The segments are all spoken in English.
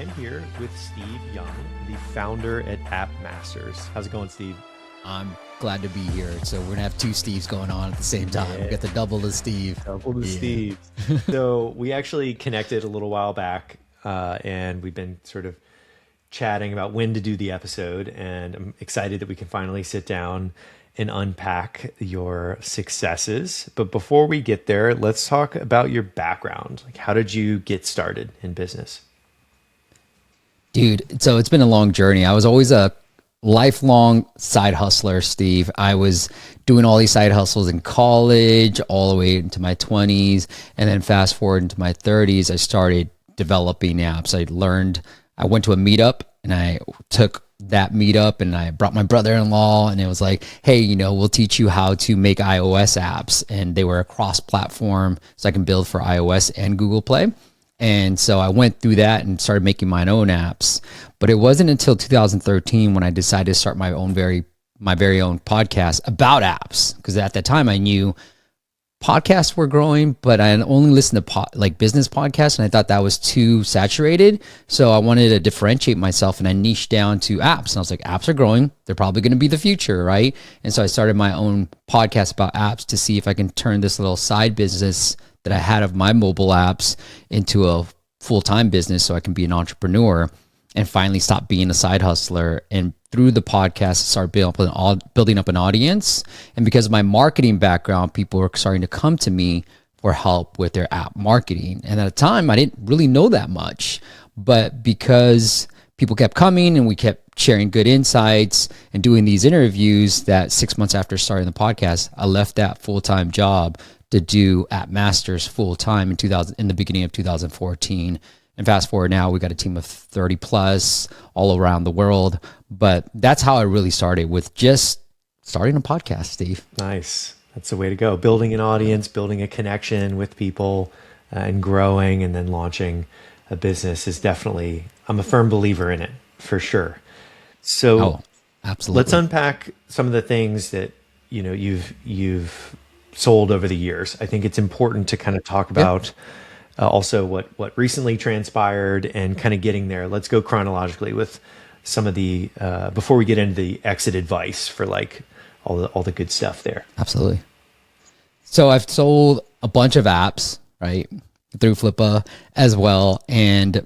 I'm here with Steve Young, the founder at App Masters. How's it going, Steve? I'm glad to be here. So we're gonna have two Steves going on at the same time. Yeah. We got the double the Steve. Double the Steve. So we actually connected a little while back, and we've been sort of chatting about when to do the episode. And I'm excited that we can finally sit down and unpack your successes. But before we get there, let's talk about your background. Like, how did you get started in business? Dude, so it's been a long journey. I was always a lifelong side hustler, Steve. I was doing all these side hustles in college, all the way into my 20s. And then fast forward into my 30s, I started developing apps. I went to a meetup and I took that meetup and I brought my brother-in-law, and it was like, hey, we'll teach you how to make iOS apps. And they were a cross-platform, so I can build for iOS and Google Play. And so I went through that and started making my own apps. But it wasn't until 2013 when I decided to start my very own podcast about apps. Because at that time I knew podcasts were growing, but I only listened to business podcasts, and I thought that was too saturated. So I wanted to differentiate myself, and I niched down to apps. And I was like, apps are growing. They're probably going to be the future, right? And so I started my own podcast about apps to see if I can turn this little side business that I had of my mobile apps into a full-time business so I can be an entrepreneur and finally stop being a side hustler. And through the podcast, I started building up an audience. And because of my marketing background, people were starting to come to me for help with their app marketing. And at the time, I didn't really know that much. But because people kept coming and we kept sharing good insights and doing these interviews, that 6 months after starting the podcast, I left that full-time job to do App Masters full time in the beginning of 2014. And fast forward now, we got a team of 30 plus all around the world. But that's how I really started, with just starting a podcast, Steve. Nice. That's the way to go. Building an audience, building a connection with people, and growing and then launching a business is definitely, I'm a firm believer in it, for sure. So absolutely. Let's unpack some of the things that you've sold over the years. I think it's important to kind of talk about also what recently transpired and kind of getting there. Let's go chronologically with some of the before we get into the exit advice for like all the good stuff there. Absolutely. So I've sold a bunch of apps, right, through Flippa as well. And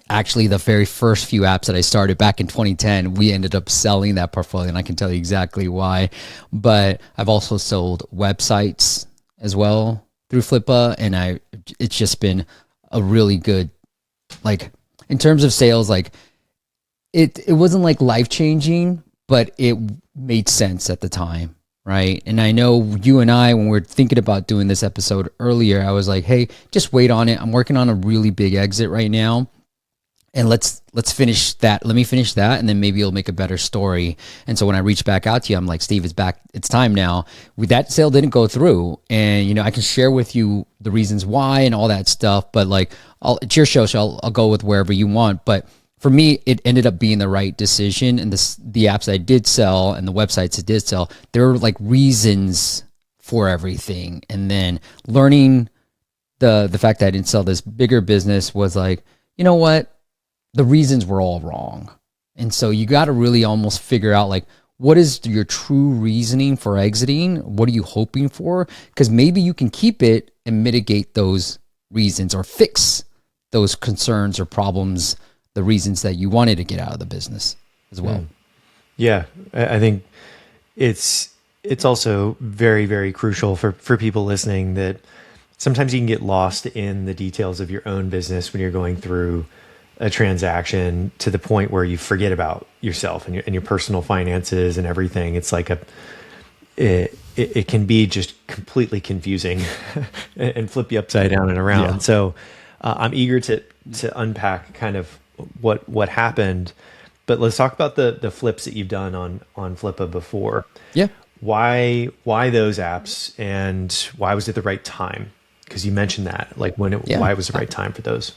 actually, the very first few apps that I started back in 2010, we ended up selling that portfolio, and I can tell you exactly why. But I've also sold websites as well through Flippa, and it's just been a really good, like, in terms of sales, like it wasn't like life-changing, but it made sense at the time, right? And I know you and I, when we were thinking about doing this episode earlier, I was like, hey, just wait on it. I'm working on a really big exit right now. And let's finish that. Let me finish that, and then maybe you'll make a better story. And so when I reached back out to you, I'm like, Steve, it's back. It's time now. That sale didn't go through, and I can share with you the reasons why and all that stuff. But like, it's your show, so I'll go with wherever you want. But for me, it ended up being the right decision. And the apps I did sell and the websites I did sell, there were like reasons for everything. And then learning the fact that I didn't sell this bigger business was like, you know what? The reasons were all wrong. And so you got to really almost figure out, like, what is your true reasoning for exiting? What are you hoping for? Because maybe you can keep it and mitigate those reasons or fix those concerns or problems, the reasons that you wanted to get out of the business as well. Yeah, I think it's also very, very crucial for people listening that sometimes you can get lost in the details of your own business when you're going through a transaction, to the point where you forget about yourself and your personal finances and everything. It's like it can be just completely confusing and flip you upside down and around. Yeah. So I'm eager to unpack kind of what happened, but let's talk about the flips that you've done on Flippa before. Yeah. Why those apps, and why was it the right time? Because you mentioned that, like why it was the right time for those.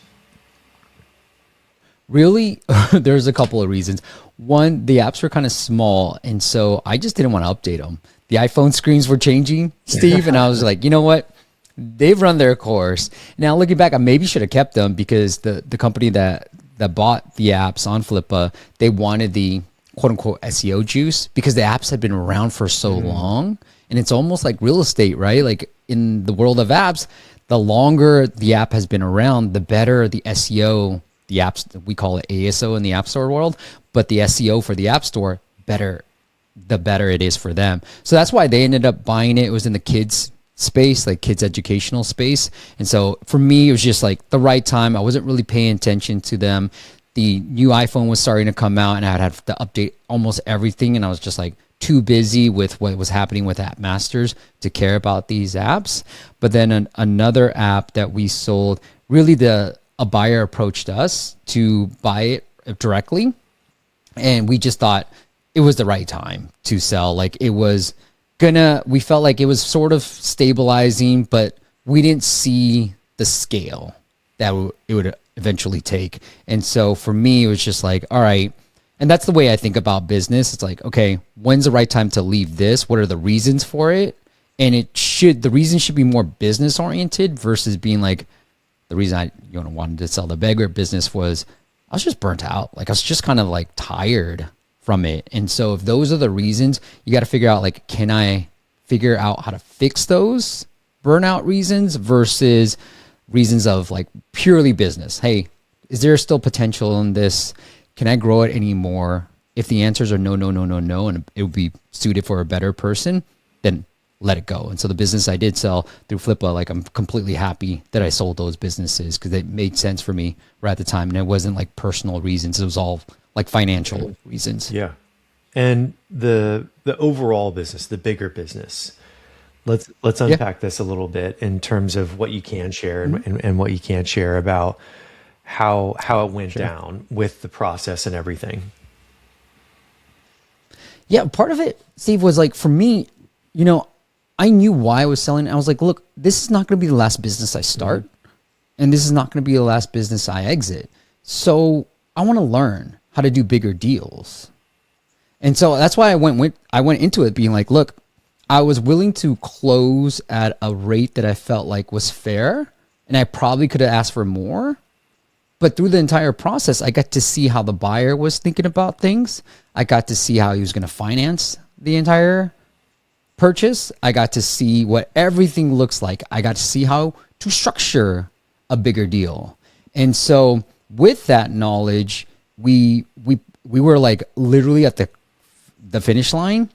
Really, there's a couple of reasons. One, the apps were kind of small, and so I just didn't want to update them. The iPhone screens were changing, Steve, and I was like, you know what? They've run their course. Now, looking back, I maybe should have kept them, because the company that that bought the apps on Flippa, they wanted the quote unquote SEO juice because the apps had been around for so long. And it's almost like real estate, right? Like in the world of apps, the longer the app has been around, the better the SEO, the apps, we call it ASO in the App Store world, but the SEO for the App Store, the better it is for them. So that's why they ended up buying it. It was in the kids space, like kids educational space. And so for me, it was just like the right time. I wasn't really paying attention to them. The new iPhone was starting to come out and I'd have to update almost everything. And I was just like too busy with what was happening with App Masters to care about these apps. But then another app that we sold, really a buyer approached us to buy it directly. And we just thought it was the right time to sell. Like we felt like it was sort of stabilizing, but we didn't see the scale that it would eventually take. And so for me, it was just like, all right. And that's the way I think about business. It's like, okay, when's the right time to leave this? What are the reasons for it? And the reason should be more business oriented versus being like, the reason I wanted to sell the beggar business was I was just burnt out. Like I was just kind of like tired from it. And so if those are the reasons, you got to figure out like, can I figure out how to fix those burnout reasons versus reasons of like purely business? Hey, is there still potential in this? Can I grow it anymore? If the answers are no, and it would be suited for a better person, then let it go. And so the business I did sell through Flippa, like I'm completely happy that I sold those businesses because it made sense for me right at the time. And it wasn't like personal reasons. It was all like financial reasons. Yeah. And the overall business, the bigger business, let's unpack this a little bit in terms of what you can share and what you can't share about how it went down with the process and everything. Yeah. Part of it, Steve, was like for me, I knew why I was selling. I was like, look, this is not going to be the last business I start. And this is not going to be the last business I exit. So I want to learn how to do bigger deals. And so that's why I went into it being like, look, I was willing to close at a rate that I felt like was fair. And I probably could have asked for more. But through the entire process, I got to see how the buyer was thinking about things. I got to see how he was going to finance the entire purchase. I got to see what everything looks like. I got to see how to structure a bigger deal. And so with that knowledge, we were like literally at the finish line.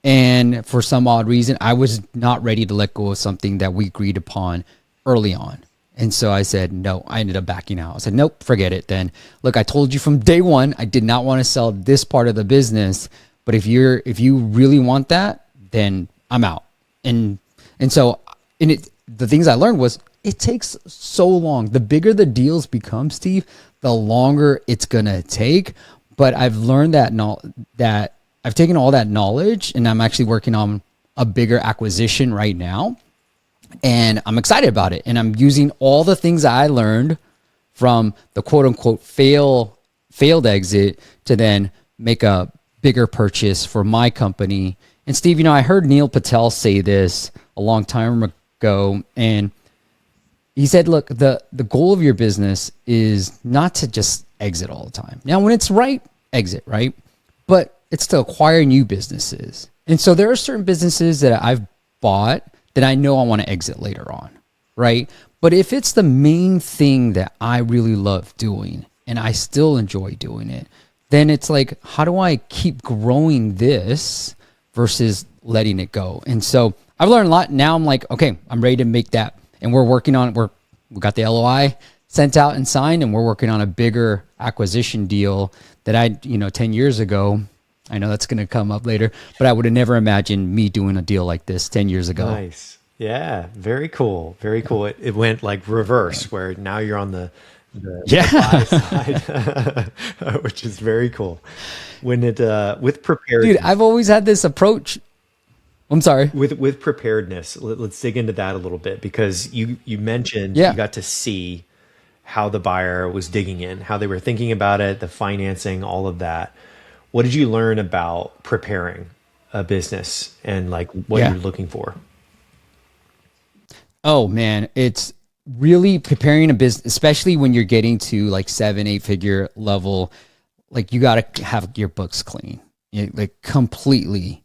And for some odd reason, I was not ready to let go of something that we agreed upon early on. And so I said, no, I ended up backing out. I said, nope, forget it then. Look, I told you from day one, I did not want to sell this part of the business. But if you really want that, then I'm out. And so the things I learned was it takes so long. The bigger the deals become, Steve, the longer it's going to take. But I've learned that I've taken all that knowledge and I'm actually working on a bigger acquisition right now. And I'm excited about it. And I'm using all the things I learned from the quote unquote failed exit to then make a bigger purchase for my company. And Steve, I heard Neil Patel say this a long time ago. And he said, look, the goal of your business is not to just exit all the time. Now, when it's right, exit, right? But it's to acquire new businesses. And so there are certain businesses that I've bought that I know I want to exit later on, right? But if it's the main thing that I really love doing and I still enjoy doing it, then it's like, how do I keep growing this versus letting it go? And so I've learned a lot. Now I'm like, okay, I'm ready to make that. And we're working on it. We got the LOI sent out and signed, and we're working on a bigger acquisition deal that 10 years ago, I know that's going to come up later, but I would have never imagined me doing a deal like this 10 years ago. Nice. Yeah. Very cool. Very cool. It went like reverse where now you're on the buy side, which is very cool. When with preparedness. Dude, I've always had this approach. I'm sorry. With preparedness, let's dig into that a little bit because you mentioned Yeah. you got to see how the buyer was digging in, how they were thinking about it, the financing, all of that. What did you learn about preparing a business and like what you're looking for? Oh man, it's really preparing a business, especially when you're getting to like 7, 8 figure level, like you got to have your books clean, like completely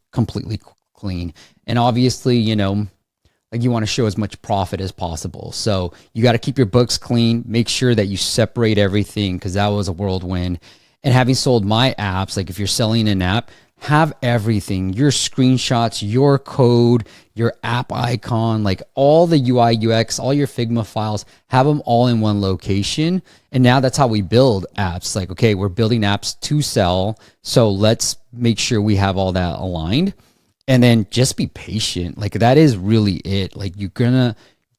clean. And obviously, like you want to show as much profit as possible. So you got to keep your books clean, make sure that you separate everything, because that was a whirlwind. And having sold my apps, like if you're selling an app, have everything, your screenshots, your code, your app icon, like all the UI, UX, all your Figma files, have them all in one location. And now that's how we build apps. Like, okay, we're building apps to sell. So let's make sure we have all that aligned. And then just be patient. Like that is really it. Like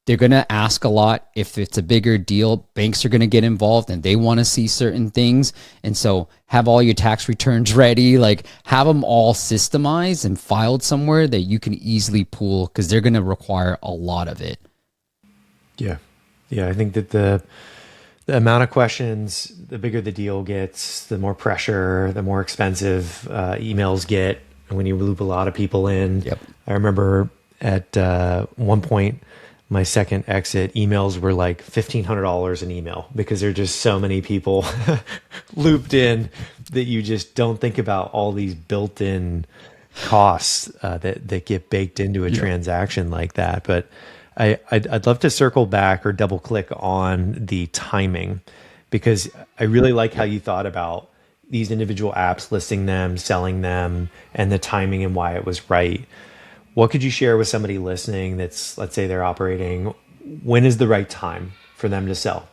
they're gonna ask a lot. If it's a bigger deal, banks are gonna get involved and they want to see certain things. And so have all your tax returns ready. Like have them all systemized and filed somewhere that you can easily pull, because they're gonna require a lot of it. Yeah. Yeah. I think that the amount of questions, the bigger the deal gets, the more pressure, the more expensive emails get. And when you loop a lot of people in, Yep. I remember at one point, my second exit, emails were like $1,500 an email, because there are just so many people looped in that you just don't think about all these built-in costs that get baked into a transaction like that. But I'd love to circle back or double click on the timing, because I really like how you thought about these individual apps, listing them, selling them, and the timing and why it was right. What could you share with somebody listening that's, let's say they're operating, when is the right time for them to sell?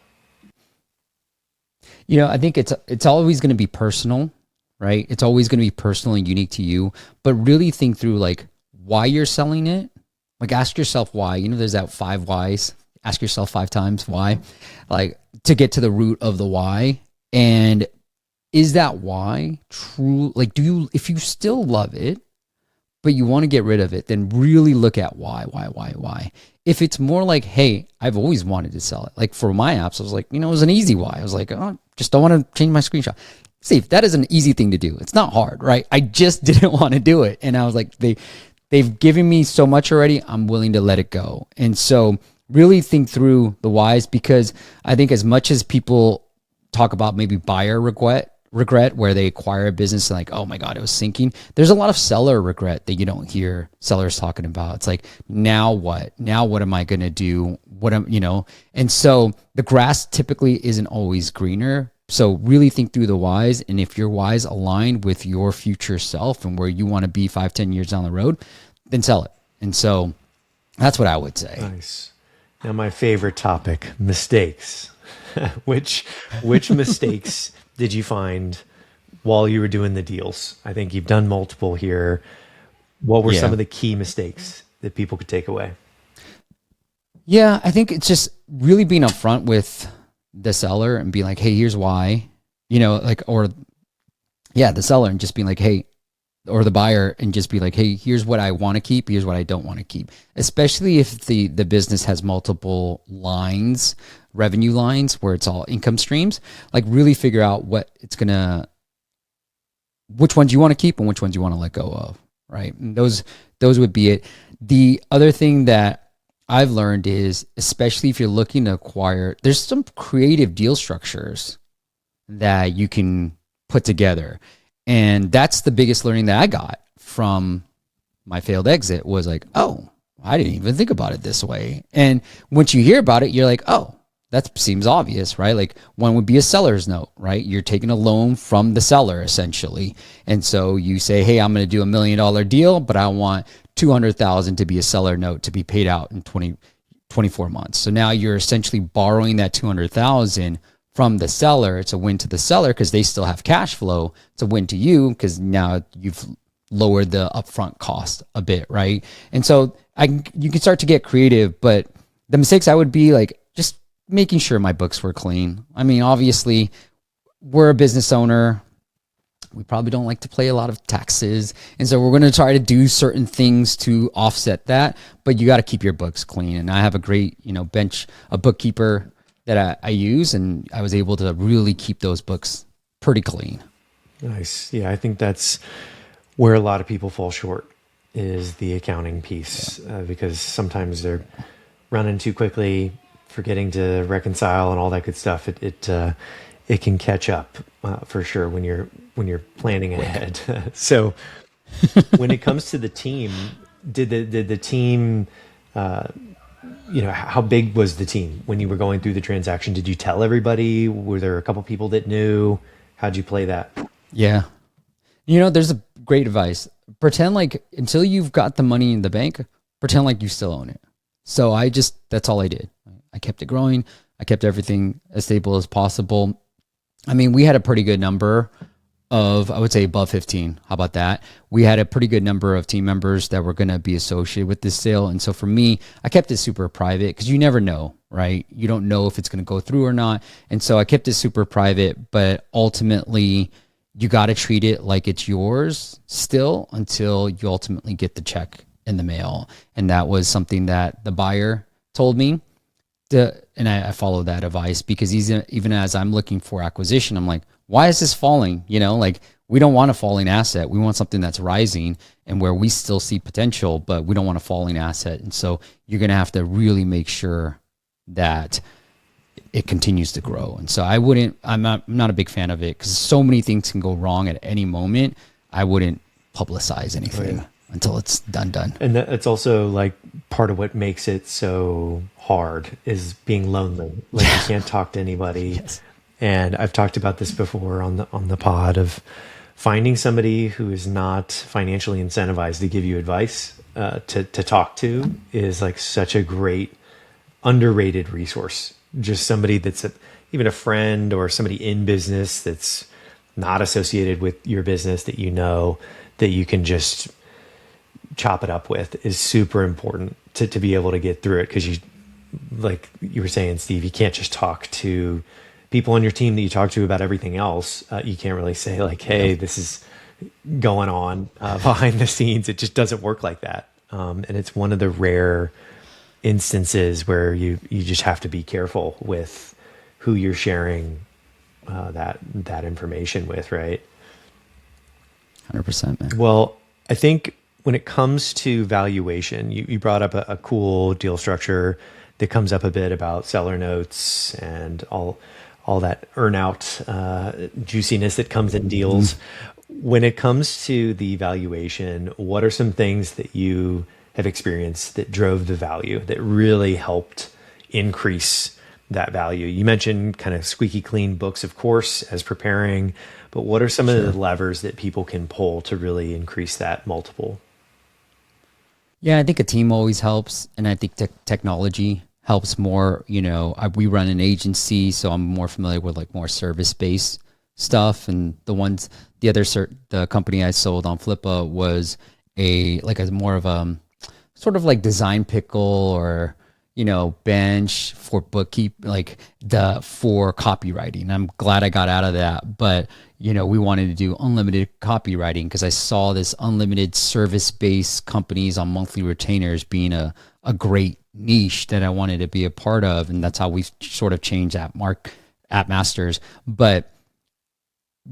I think it's always going to be personal, right? It's always going to be personal and unique to you, but really think through like why you're selling it. Like ask yourself why. There's that 5 whys. Ask yourself 5 times why, like to get to the root of the why. And is that why true? Like, if you still love it, but you want to get rid of it, then really look at why. If it's more like, hey, I've always wanted to sell it. Like for my apps, I was like, it was an easy why. I was like, oh, just don't want to change my screenshot. Steve, that is an easy thing to do. It's not hard, right? I just didn't want to do it. And I was like, they've given me so much already. I'm willing to let it go. And so really think through the whys, because I think as much as people talk about maybe buyer regret where they acquire a business and like, oh my God, it was sinking. There's a lot of seller regret that you don't hear sellers talking about. It's like, now what? Now what am I going to do? And so the grass typically isn't always greener. So really think through the whys. And if your whys align with your future self and where you want to be 5-10 years down the road, then sell it. And so that's what I would say. Nice. Now, my favorite topic, mistakes. which mistakes did you find while you were doing the deals? I think you've done multiple here. What were some of the key mistakes that people could take away? Yeah, I think it's just really being upfront with the seller and being like, hey, here's why, the seller, and just being like, hey, or the buyer, and just be like, hey, here's what I want to keep. Here's what I don't want to keep. Especially if the business has multiple lines, revenue lines, where it's all income streams, like really figure out which ones you want to keep and which ones you want to let go of. Right. And those would be it. The other thing that I've learned is, especially if you're looking to acquire, there's some creative deal structures that you can put together. And that's the biggest learning that I got from my failed exit, was like, oh, I didn't even think about it this way. And once you hear about it, you're like, oh, that seems obvious, right? Like one would be a seller's note, right? You're taking a loan from the seller essentially. And so you say, hey, I'm going to do $1 million deal, but I want 200,000 to be a seller note to be paid out in 24 months. So now you're essentially borrowing that 200,000 from the seller. It's a win to the seller because they still have cash flow. It's a win to you because now you've lowered the upfront cost a bit, right? And so you can start to get creative, but the mistakes I would be like, just making sure my books were clean. I mean, obviously, we're a business owner. We probably don't like to pay a lot of taxes. And so we're going to try to do certain things to offset that, but you got to keep your books clean. And I have a great, a bookkeeper that I use, and I was able to really keep those books pretty clean. Nice. Yeah, I think that's where a lot of people fall short, is the accounting piece, because sometimes they're running too quickly, forgetting to reconcile and all that good stuff, it can catch up for sure when you're planning ahead. So when it comes to the team, did the team, how big was the team when you were going through the transaction? Did you tell everybody? Were there a couple people that knew? How'd you play that? Yeah. There's a great advice. Pretend like until you've got the money in the bank, pretend like you still own it. So that's all I did. I kept it growing. I kept everything as stable as possible. I mean, we had a pretty good number of, I would say above 15. How about that? We had a pretty good number of team members that were going to be associated with this sale. And so for me, I kept it super private because you never know, right? You don't know if it's going to go through or not. And so I kept it super private, but ultimately you got to treat it like it's yours still until you ultimately get the check in the mail. And that was something that the buyer told me. And I followed that advice because even as I'm looking for acquisition, I'm like, why is this falling? Like we don't want a falling asset. We want something that's rising and where we still see potential, but we don't want a falling asset. And so you're going to have to really make sure that it continues to grow. And so I'm not a big fan of it because so many things can go wrong at any moment. I wouldn't publicize anything until it's done. And it's also like part of what makes it so hard is being lonely. Like you can't talk to anybody. Yes. And I've talked about this before on the pod of finding somebody who is not financially incentivized to give you advice to talk to is like such a great underrated resource. Just somebody that's even a friend or somebody in business that's not associated with your business that that you can just chop it up with is super important to be able to get through it. Because like you were saying, Steve, you can't just talk to people on your team that you talk to about everything else. You can't really say like, hey, this is going on behind the scenes. It just doesn't work like that. And it's one of the rare instances where you just have to be careful with who you're sharing that information with, right? 100%, man. Well, I think when it comes to valuation, you brought up a cool deal structure that comes up a bit about seller notes and all that earn-out juiciness that comes in deals. When it comes to the valuation, what are some things that you have experienced that drove the value, that really helped increase that value? You mentioned kind of squeaky clean books, of course, as preparing, but what are some of the levers that people can pull to really increase that multiple? Yeah, I think a team always helps. And I think technology helps more. We run an agency, so I'm more familiar with like more service-based stuff. And the company I sold on Flippa was a more of a sort of like design pickle or, bench for bookkeep, for copywriting. I'm glad I got out of that. But, we wanted to do unlimited copywriting because I saw this unlimited service-based companies on monthly retainers being a great niche that I wanted to be a part of. And that's how we sort of changed at Masters. But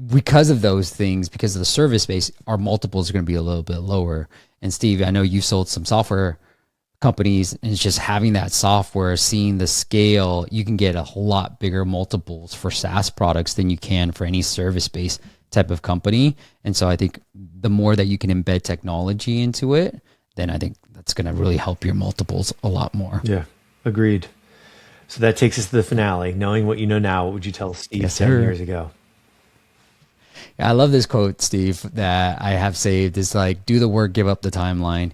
because of those things, because of the service base, our multiples are going to be a little bit lower. And Steve, I know you sold some software companies, and it's just having that software, seeing the scale, you can get a whole lot bigger multiples for SaaS products than you can for any service-based type of company. And so I think the more that you can embed technology into it, then I think that's going to really help your multiples a lot more. Yeah, agreed. So that takes us to the finale. Knowing what you know now, what would you tell Steve 10 years ago? Yeah, I love this quote, Steve, that I have saved. Is like, do the work, give up the timeline.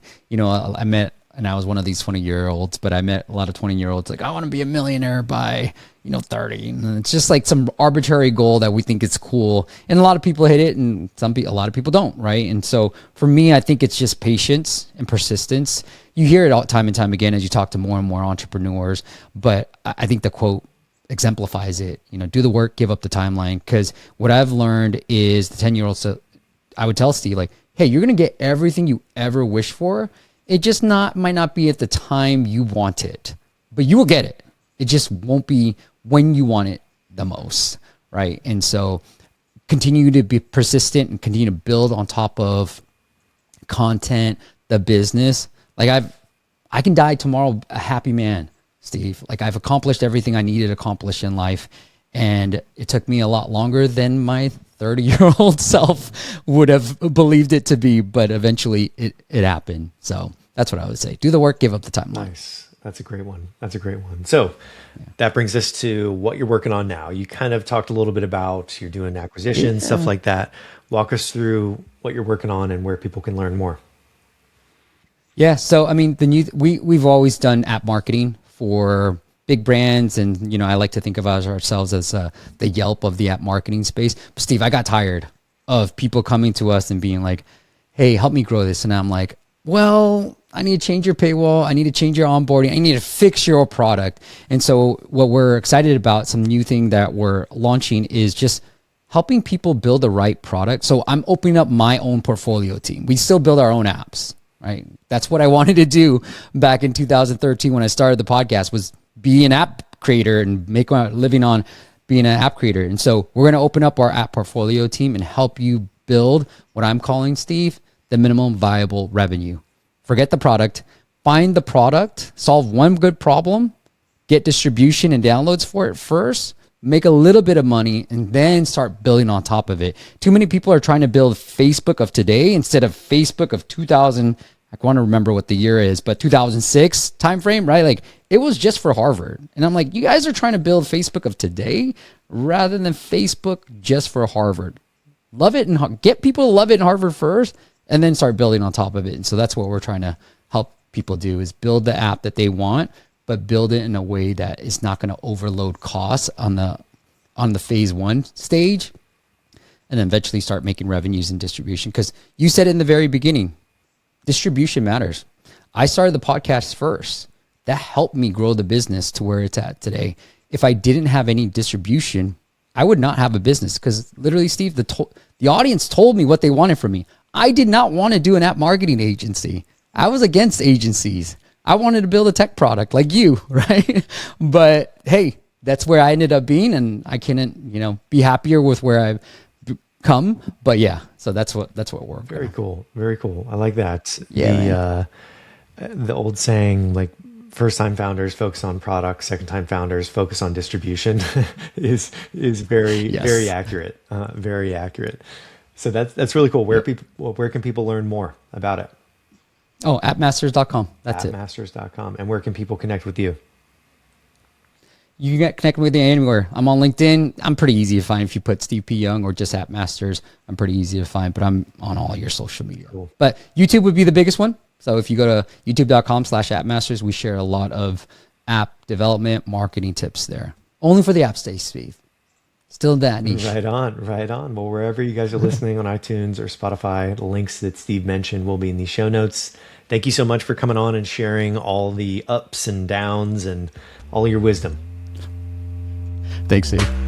I was one of these 20-year-olds, but I met a lot of 20-year-olds like, I want to be a millionaire by, 30. And it's just like some arbitrary goal that we think is cool. And a lot of people hit it and a lot of people don't, right? And so for me, I think it's just patience and persistence. You hear it all time and time again as you talk to more and more entrepreneurs, but I think the quote exemplifies it. Do the work, give up the timeline. Because what I've learned is the 10-year-olds, so I would tell Steve, like, hey, you're going to get everything you ever wish for. It just might not be at the time you want it, but you will get it. It just won't be when you want it the most, right? And so continue to be persistent and continue to build on top of content, the business. Like I can die tomorrow a happy man. Steve. Like I've accomplished everything I needed to accomplish in life. And it took me a lot longer than my 30-year-old self would have believed it to be, but eventually it happened. So that's what I would say. Do the work, give up the timeline. Nice. That's a great one. That's a great one. So that brings us to what you're working on now. You kind of talked a little bit about you're doing acquisitions, stuff like that. Walk us through what you're working on and where people can learn more. Yeah. So, I mean, we've always done app marketing for big brands. And, I like to think of ourselves as the Yelp of the app marketing space. But Steve, I got tired of people coming to us and being like, hey, help me grow this. And I'm like, well, I need to change your paywall. I need to change your onboarding. I need to fix your product. And so what we're excited about, some new thing that we're launching is just helping people build the right product. So I'm opening up my own portfolio team. We still build our own apps, right? That's what I wanted to do back in 2013 when I started the podcast, was be an app creator and make my living on being an app creator. And so we're going to open up our app portfolio team and help you build what I'm calling, Steve, the minimum viable revenue. Forget the product, find the product, solve one good problem, get distribution and downloads for it first, make a little bit of money, and then start building on top of it. Too many people are trying to build Facebook of today instead of Facebook of 2000. I want to remember what the year is, but 2006 timeframe, right? Like it was just for Harvard. And I'm like, you guys are trying to build Facebook of today rather than Facebook just for Harvard. Love it and get people to love it in Harvard first, and then start building on top of it. And so that's what we're trying to help people do, is build the app that they want, but build it in a way that is not going to overload costs on the phase one stage, and then eventually start making revenues and distribution. Because you said in the very beginning, distribution matters. I started the podcast first. That helped me grow the business to where it's at today. If I didn't have any distribution, I would not have a business, because literally, Steve, the audience told me what they wanted from me. I did not want to do an app marketing agency. I was against agencies. I wanted to build a tech product like you, right? But hey, that's where I ended up being, and I couldn't, be happier with where I've come. But yeah, so that's what we're Very cool. Very cool. I like that. Yeah, The old saying, like, first time founders focus on product, second time founders focus on distribution is very, very accurate. Very accurate. So that's really cool. Where can people learn more about it? Oh, appmasters.com. That's Appmasters.com. And where can people connect with you? You can get connected with me anywhere. I'm on LinkedIn. I'm pretty easy to find. If you put Steve P. Young or just Appmasters, I'm pretty easy to find, but I'm on all your social media. Cool. But YouTube would be the biggest one. So if you go to youtube.com/appmasters, we share a lot of app development, marketing tips there. Only for the app space, Steve. Still that niche. Right on. Well, wherever you guys are listening on iTunes or Spotify, the links that Steve mentioned will be in the show notes. Thank you so much for coming on and sharing all the ups and downs and all your wisdom. Thanks, Steve.